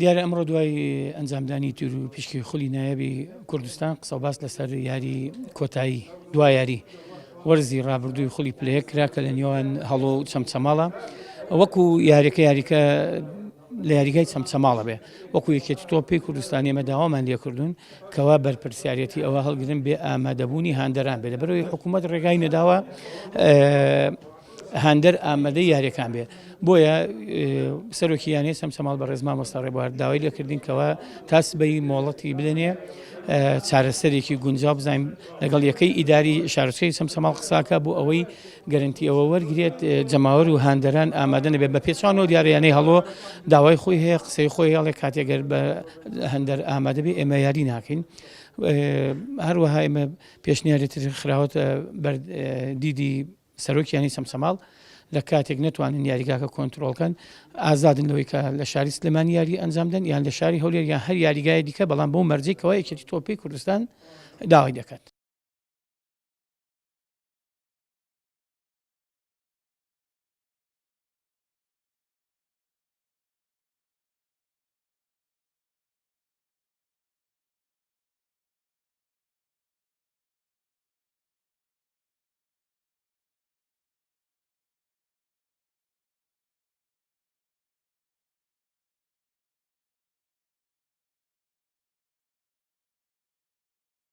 دیارە ئەمڕۆ دوای ئەنجامدانی تور و پشکی خولی نایەبی کوردستان قسە و باس لەسەر یاری کۆتایی دوای یاری وەرزی ڕابردووی خولی پلەیە کرا کە لە نێوان هەڵۆ و چەمچەماڵە وەکو یاریەکە لە یاریگای چەمچەماڵە بێ وەکو یەکێتی تۆپی کوردستانی ئێمە داوامان لێکردوون کەوا بەرپرسیارەتی ئەوە هەڵگرن بێ ئامادەبوونی هاندەران بێ لەبەرەوەی حکوومەت ڕێگای نەداوە هاندەر ئامادەی یاریەکان بێ بۆیە سەرۆکی یانەی چەمچەماڵ بە ڕێزمان مەستە ڕێبوار داوای لێکردین کەوا تاسبەی مۆڵەتی بدەنێ چارەسەرێکی گونجاو بزانین لەگەڵ یەکەی ئیداری شارچەی چەمچەماڵ قساکە بۆ ئەوەی گەرنتی ئەوە وەرگرێت جەماوەر و هاندەران ئامادە نەبێت بە پێچوانەوە دیارەیانەی هەڵۆ داوای خۆی هەیە قسەی خۆی هەڵێ کاتێگەر بە هەندەر ئامادە بێ ئێمە یاری ناکەین هەروەها ئێمە پێشنیارێتی خراوەتە دیدی سەرۆکیانی چەمچەماڵ لە کاتێک نتوانن یاریگاکە کۆنتترۆلکەن ئازادن لەوەی کە لە شاری سلێمانی یاری ئەنجامدەن یان لە شاری هەولێر یان هەر یاریگای دیکە بەڵام بۆ مەرجەی کەوا یەکێتی تۆپی کوردستان داوای دەکات.